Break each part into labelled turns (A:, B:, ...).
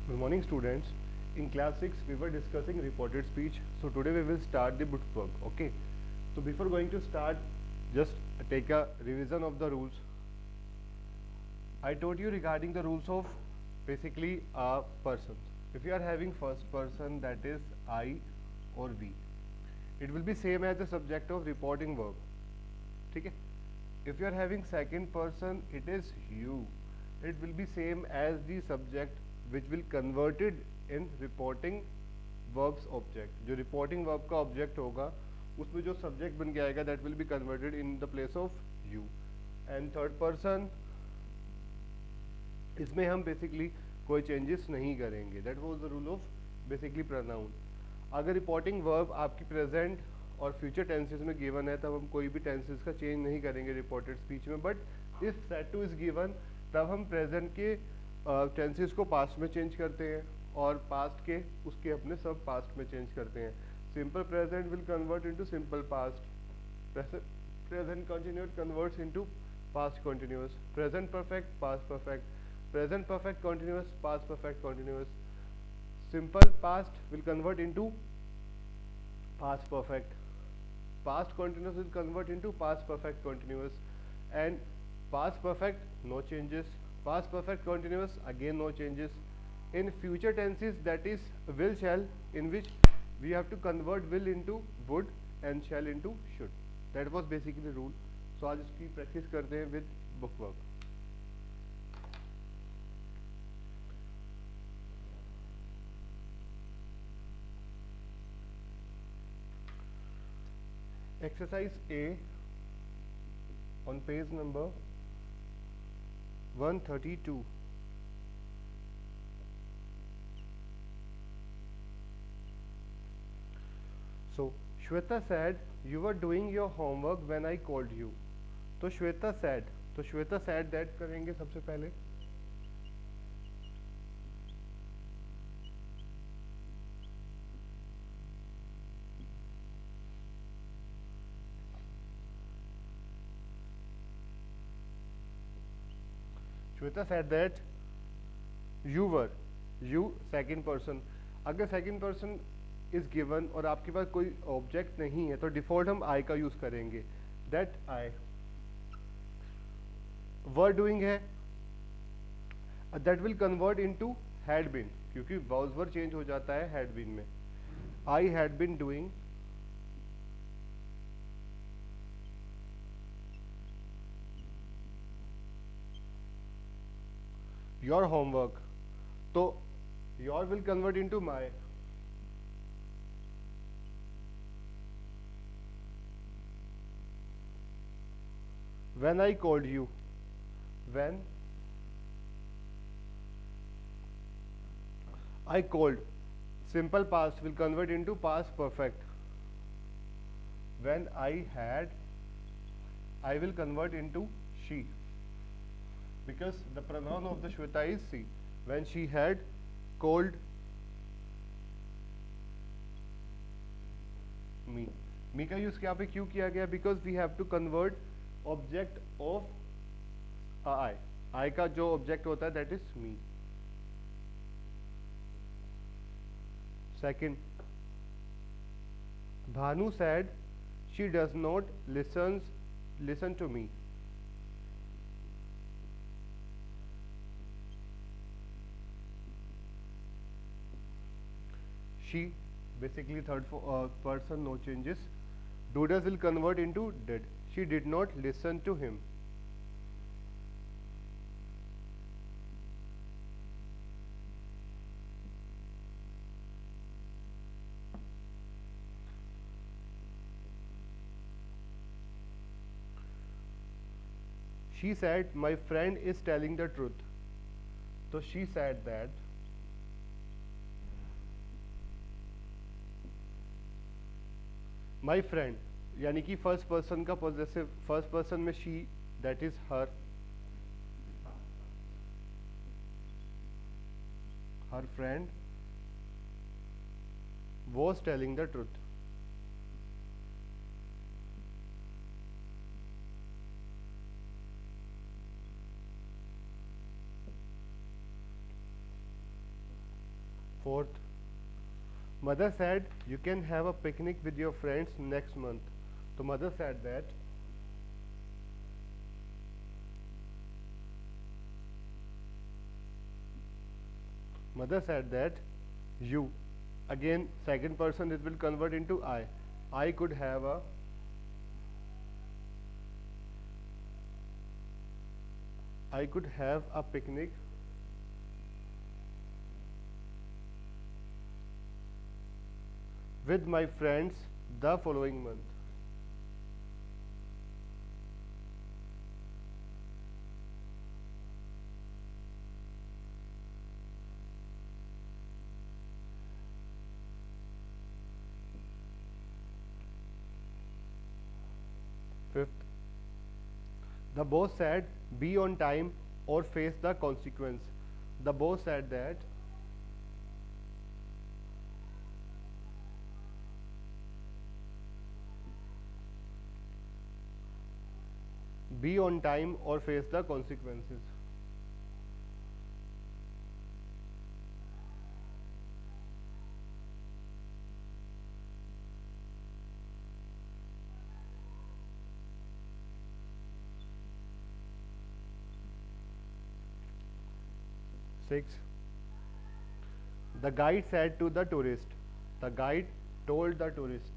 A: Good morning, students. In class 6, we were discussing reported speech. So today we will start the bookwork. Okay. So before going to start, just take a revision of the rules. I told you regarding the rules of basically a person. If you are having first person, that is I or we, it will be same as the subject of reporting verb. ठीक है. If you are having second person, it is you. It will be same as the subject which will converted in reporting verbs object. जो reporting verb का object होगा उसमें जो subject बन के आएगा that will be converted in the place of you. And third person, इसमें हम बेसिकली कोई चेंजेस नहीं करेंगे. That was the rule of basically pronoun. अगर रिपोर्टिंग वर्ब आपकी प्रेजेंट और फ्यूचर टेंसेस में गिवन है तब हम कोई भी टेंसेस का चेंज नहीं करेंगे रिपोर्टेड स्पीच में. But if set two is given तब हम प्रेजेंट के टेंसेस को पास्ट में चेंज करते हैं और पास्ट के उसके अपने सब पास्ट में चेंज करते हैं. Simple present will convert into simple past. Present continued converts into past continuous. Present perfect, past perfect. Present perfect continuous, past perfect continuous. Simple past will convert into past perfect. Past continuous will convert into past perfect continuous. And past perfect, no changes. Past perfect continuous, again no changes. In future tenses, that is will shall, in which we have to convert will into would and shall into should. That was basically the rule. So आज इसकी practice करते हैं with book work. Exercise A on page number 132. So Shweta said you were doing your homework when I called you. तो Shweta sad, तो Shweta sad that करेंगे सबसे पहले. Shweta sad that you were, you second person. अगर second person is given और आपके पास कोई object नहीं है तो डिफॉल्ट हम आई का यूज करेंगे. दैट आई वर डूइंग है, that will convert into had been, क्योंकि वाज वर चेंज हो जाता है हैड बीन में. I had been doing your homework, तो your will convert into my. When I called you, when I called, simple past will convert into past perfect. When I had, I will convert into she, because the pronoun of the Shweta is she. When she had called me, me का use यहाँ पे क्यों किया गया? Because we have to convert object of I. I का जो object होता है that is me. Second, Bhanu said she does not listen to me. She, basically third person, no changes. Do does will convert into did. She did not listen to him. She said my friend is telling the truth. So she said that my friend, यानी कि first person का possessive, first person में she, that is her. Her friend was telling the truth. Fourth, mother said you can have a picnic with your friends next month. So mother said that you, again second person, it will convert into I could have a picnic with my friends the following month. Fifth, the boss said be on time or face the consequence. The boss said that be on time or face the consequences. Six, the guide said to the tourist. The guide told the tourist.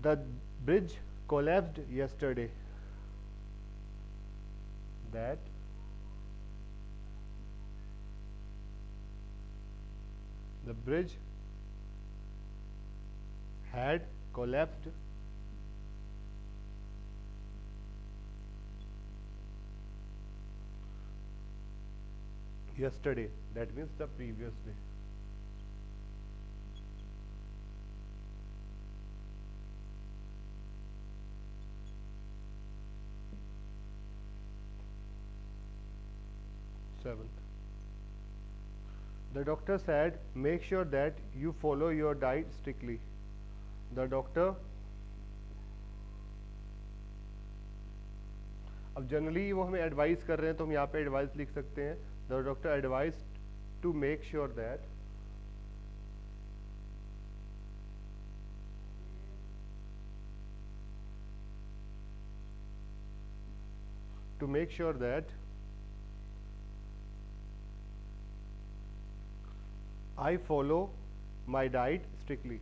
A: The bridge collapsed yesterday. That the bridge had collapsed yesterday. That means the previous day. Seventh, the doctor said make sure that you follow your diet strictly. The doctor, अब generally वो हमें advice कर रहे हैं तो हम यहाँ पे एडवाइस लिख सकते हैं the doctor advice to make sure that I follow my diet strictly.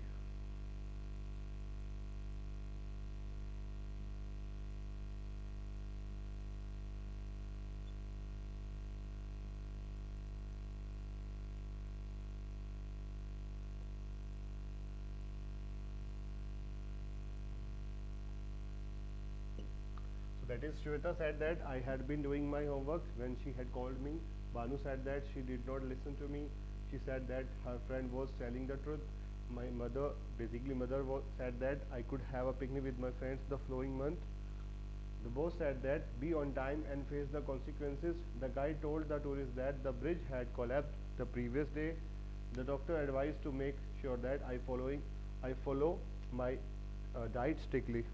A: So that is, Shweta said that I had been doing my homework when she had called me. Banu said that she did not listen to me. She said that her friend was telling the truth. My mother, said that I could have a picnic with my friends the following month. The boss said that be on time and face the consequences. The guide told the tourist that the bridge had collapsed the previous day. The doctor advised to make sure that I follow my diet strictly.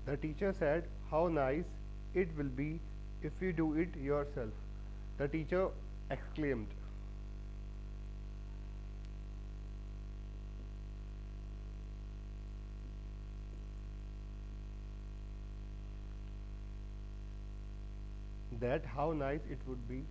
A: The teacher said, how nice it will be if you do it yourself. The teacher exclaimed. That how nice it would be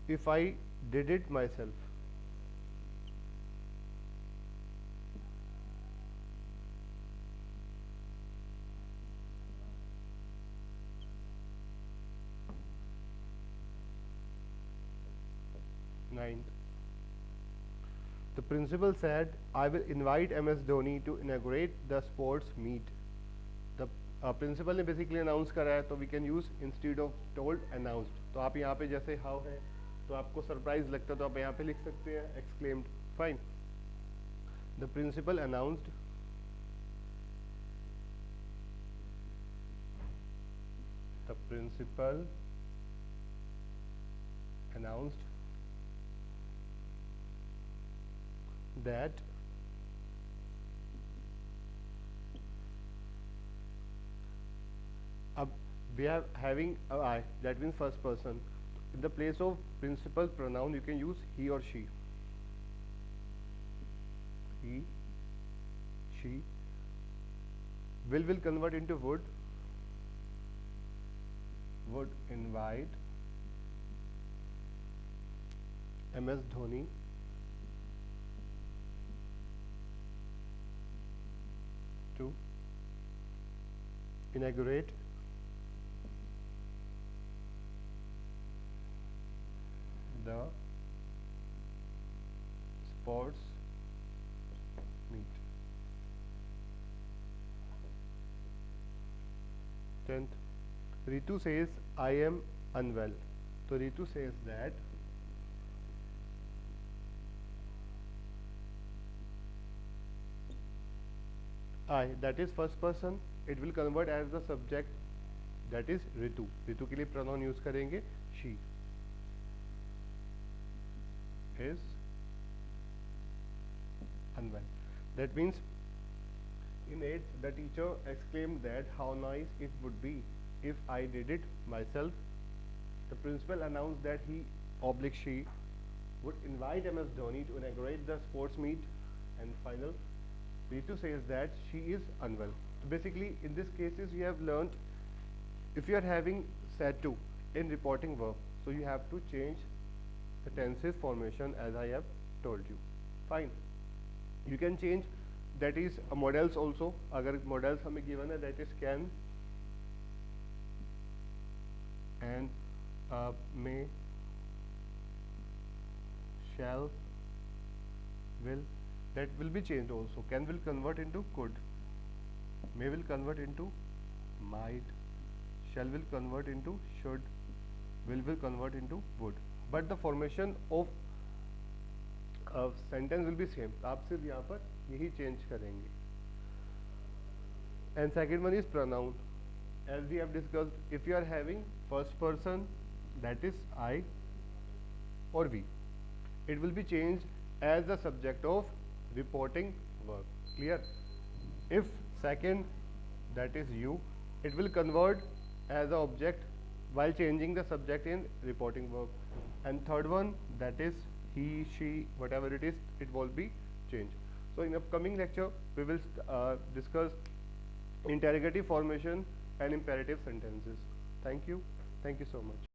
A: if I did it myself. Ninth, the principal said, I will invite MS Dhoni to inaugurate the sports meet. The principal ने basically announce करा है, तो we can use instead of told announced. तो आप यहाँ पे जैसे how है, तो आपको surprise लगता है तो आप यहाँ पे लिख सकते हैं exclaimed. Fine. The principal announced that we are having a I, that means first person. In the place of principal pronoun you can use he or she. He, she. Will convert into would invite MS Dhoni to inaugurate the sports meet. 10th, Ritu says I am unwell. So Ritu says that I, that is first person, it will convert as the subject, that is Ritu. Ritu के लिए pronoun use करेंगे she is unwell. That means in 8th, the teacher exclaimed that how nice it would be if I did it myself. The principal announced that he oblique she would invite MS Dhoni to inaugurate the sports meet. And final, Ritu says that she is unwell. So basically in this cases you have learnt, if you are having said to in reporting verb, so you have to change the tenses formation as I have told you. Fine. You can change, that is models also. अगर models हमें given है, that is can and may, shall, will, that will be changed also. Can will convert into could, may will convert into might, shall will convert into should, will convert into would. But the formation of sentence will be same. आप सिर्फ यहाँ पर यही change करेंगे. And second one is pronoun. As we have discussed, if you are having first person, that is I or we, it will be changed as the subject of reporting verb. Clear? If second, that is you, it will convert as the object while changing the subject in reporting verb. And third one, that is he, she, whatever it is, it will be changed. So in upcoming lecture, we will discuss interrogative formation and imperative sentences. Thank you so much.